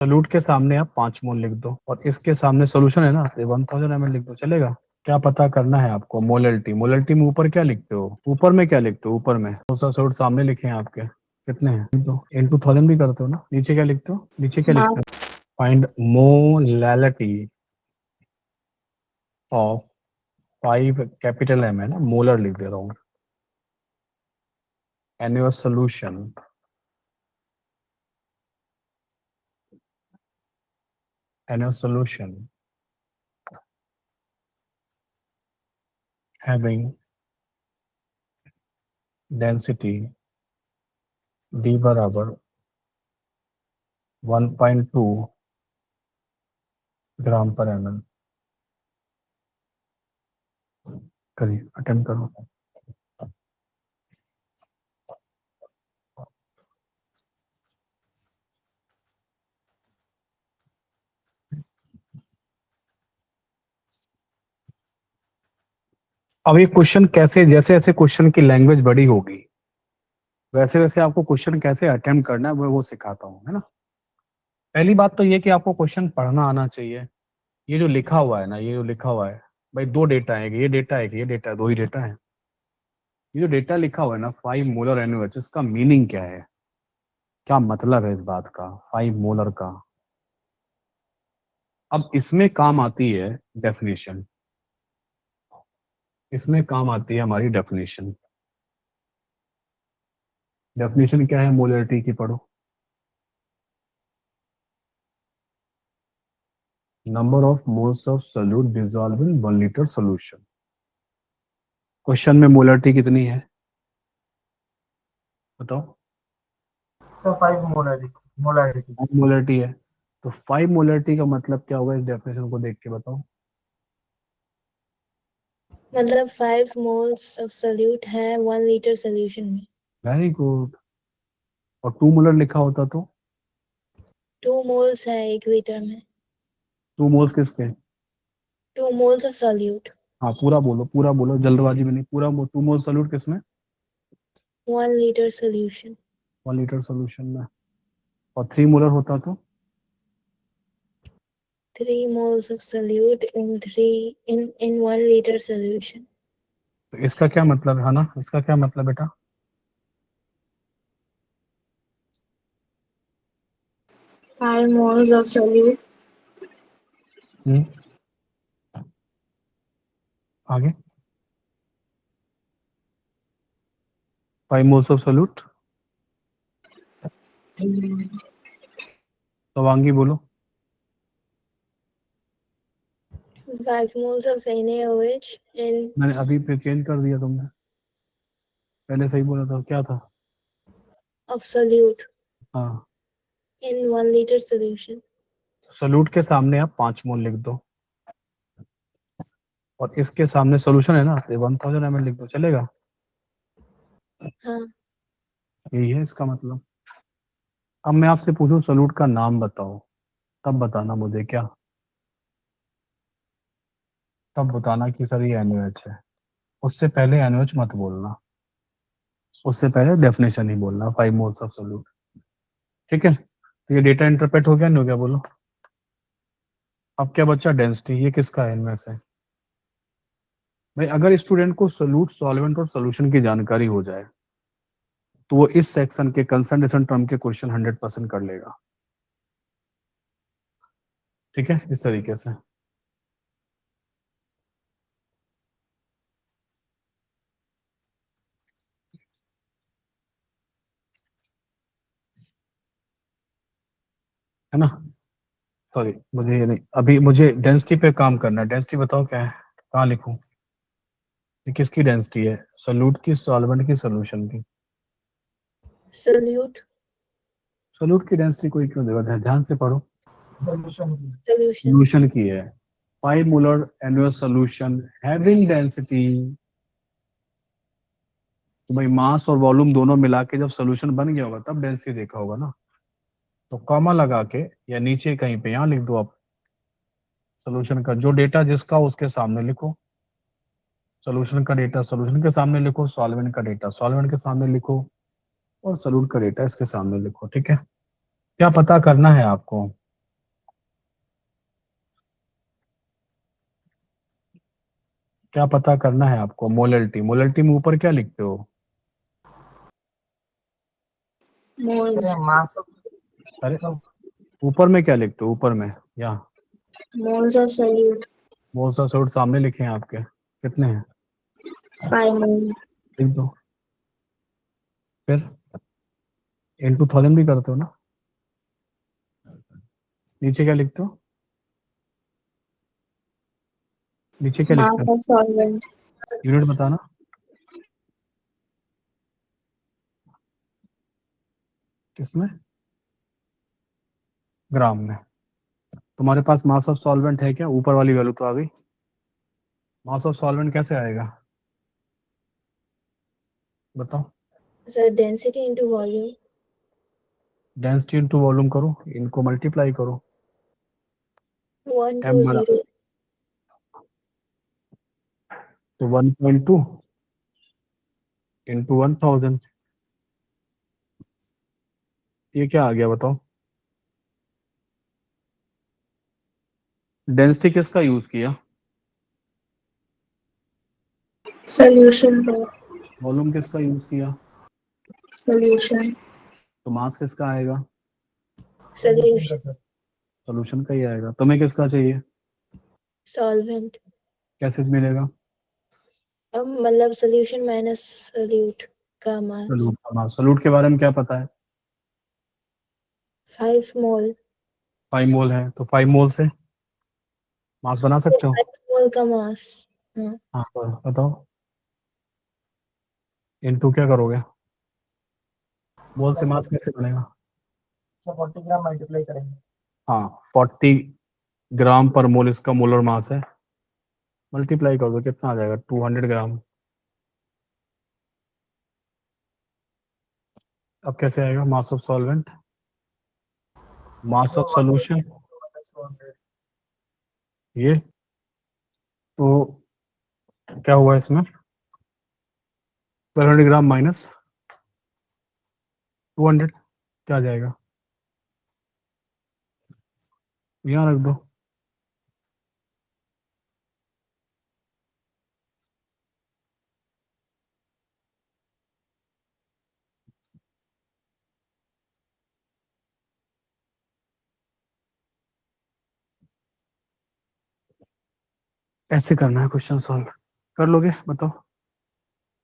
Solute के सामने आप 5 मोल लिख दो और इसके सामने सॉल्यूशन है ना, तो 1000 ml लिख दो, चलेगा? क्या पता करना है आपको? मोलरिटी। मोलरिटी में ऊपर क्या लिखते हो? ऊपर में क्या लिखते हो? ऊपर में कौन सा सॉल्यूट सामने लिखे हैं आपके? कितने हैं? तो इंटू 1000 भी करते हो ना। नीचे क्या लिखते हो? नीचे क्या लिखते हो? Find molality of 5 capital M है ना, मोलर लिख दे रहा हूँ। Aqueous solution aqueous solution having density D बराबर 1.2 ग्राम पर ml। करिए, अटेम्प्ट करो। अब ये क्वेश्चन कैसे, जैसे जैसे क्वेश्चन की लैंग्वेज बड़ी होगी वैसे वैसे आपको क्वेश्चन कैसे अटेम्प्ट करना है वो सिखाता हूँ, है ना। पहली बात तो ये कि आपको क्वेश्चन पढ़ना आना चाहिए। ये जो लिखा हुआ है ना, ये जो लिखा हुआ है भाई, 2 डेटा है, ये डेटा है कि ये डेटा है? 2 ही डेटा है। ये जो डेटा लिखा हुआ है ना, 5 मोलर एनओएच, इसका मीनिंग क्या है? क्या मतलब है इस बात का 5 मोलर का? अब इसमें काम आती है डेफिनेशन। इसमें काम आती है हमारी डेफिनेशन। डेफिनेशन क्या है मोलरिटी की? पढ़ो। Number of moles of solute dissolve in 1 litre solution. Question में मोलरिटी कितनी है बताओ? Sir 5 molarity. मोलरिटी है। तो 5 मोलरिटी का मतलब क्या होगा इस डेफिनेशन को देख के बताओ? मतलब 5 मोल्स ऑफ सोल्यूट है 1 लीटर सोल्यूशन में। Very good. और 2 मोलर लिखा होता तो? 2 मोल्स है 1 लीटर में। 2 मोल्स किसके? 2 मोल्स ऑफ सोल्यूट। हाँ पूरा बोलो, पूरा बोलो, जल्दबाजी में नहीं, पूरा 2 मोल सोल्यूट किसमें? 1 लीटर सोल्यूशन। 1 लीटर सोल्यूशन में। और 3 मोलर होता तो? 3 moles of solute in 1 liter solution. तो इसका क्या मतलब है ना, इसका क्या मतलब बेटा? 5 moles of solute. हम्म, आगे। 5 मोल्स ऑफ सोल्यूट। तवांगी बोलो। 5 moles of NaOH in मैंने अभी पे चेंज कर दिया तुमने, पहले सही बोला था, क्या था? of solute हाँ। in 1 liter solution. सोल्यूट के सामने आप 5 मोल लिख दो और इसके सामने सॉल्यूशन है ना, तो 1000 ml लिख दो, चलेगा? हाँ। यही है इसका मतलब। अब मैं आपसे पूछूं सोल्यूट का नाम बताओ, तब बताना मुझे क्या, तब बताना कि सर ये NaOH है। उससे पहले NaOH मत बोलना, उससे पहले डेफिनेशन ही बोलना, 5 मोल्स ऑफ सोल्यूट। ठीक है, तो ये डेटा इंटरप्रेट हो गया नहीं हो गया बोलो? अब क्या बच्चा? डेंसिटी। ये किसका है इनमें से? भाई अगर स्टूडेंट को सोल्यूट, सॉल्वेंट और सोल्यूशन की जानकारी हो जाए तो वो इस सेक्शन के कंसंट्रेशन टर्म के क्वेश्चन 100% कर लेगा। ठीक है, इस तरीके से। है ना। सॉरी, मुझे ये नहीं, अभी मुझे डेंसिटी पे काम करना है। डेंसिटी बताओ क्या है, कहाँ लिखूं? ये किसकी डेंसिटी है? सोल्यूट की, सॉल्वेंट की, सोल्यूशन की? Solute सोल्यूट की डेंसिटी कोई क्यों देगा, ध्यान से पढ़ो। सोल्यूशन। solution. सोल्यूशन की है। 5 मोलर एनुअस सोल्यूशन हैविंग डेंसिटी। तो भाई मास और वॉल्यूम दोनों मिला के जब सोल्यूशन बन गया होगा तब डेंसिटी देखा होगा ना। तो कॉमा लगा के या नीचे कहीं पे यहाँ लिख दो आप सोल्यूशन का जो डेटा जिसका उसके सामने लिखो। सोल्यूशन का डेटा सोल्यूशन के सामने लिखो, सॉल्वेंट का डेटा सॉल्वेंट के सामने लिखो, और सोल्यूट का डेटा इसके सामने लिखो। ठीक है, क्या पता करना है आपको? क्या पता करना है आपको? मोलैलिटी। मोलैलिटी में ऊपर क्या लिखते हो? Moles. मास ऑफ अरे ऊपर में क्या लिखते हो? ऊपर में यहाँ Moles of solute. Moles of solute सामने लिखे हैं आपके, कितने हैं? 5 mole. लिख दो। फिर इनटू 1000 भी करते हो ना? नीचे क्या लिखते हो? नीचे क्या लिखते Mass हो? of solvent. यूनिट बताना। किसमें? ग्राम में। तुम्हारे पास मास ऑफ सॉल्वेंट है क्या? ऊपर वाली वैल्यू तो आ गई। मास ऑफ सॉल्वेंट कैसे आएगा बताओ? So density into volume. Density into volume करो, इनको मल्टीप्लाई करो। 1 एम to बड़ा 0. तो 1.2 इंटू 1000, ये क्या आ गया बताओ? डेंसिटी किसका यूज किया? Solution for वॉल्यूम किसका यूज किया? solution. तो मास किसका आएगा? Solution. सर सोल्यूशन का ही आएगा। तुम्हें किसका चाहिए? Solvent. कैसे मिलेगा? अब मतलब solution minus solute का mass. सोल्यूट का मास। सोल्यूट के बारे में क्या पता है? 5 mole. 5 मोल है, तो 5 मोल से मास बना सकते हो? 5 mole का mass. हाँ. हाँ तो बताओ, इनटू क्या करोगे? मोल से मास कैसे बनेगा? सर 40 ग्राम मल्टीप्लाई करेंगे। हाँ 40 ग्राम पर मोल इसका मोलर मास है। मल्टीप्लाई कर दो, कितना आ जाएगा? 200 ग्राम। अब कैसे आएगा mass of solvent? Mass of solution ये, तो क्या हुआ इसमें? 1200 ग्राम माइनस 200, क्या आ जाएगा? यहाँ रख दो। ऐसे करना है क्वेश्चन सॉल्व। कर लोगे बताओ?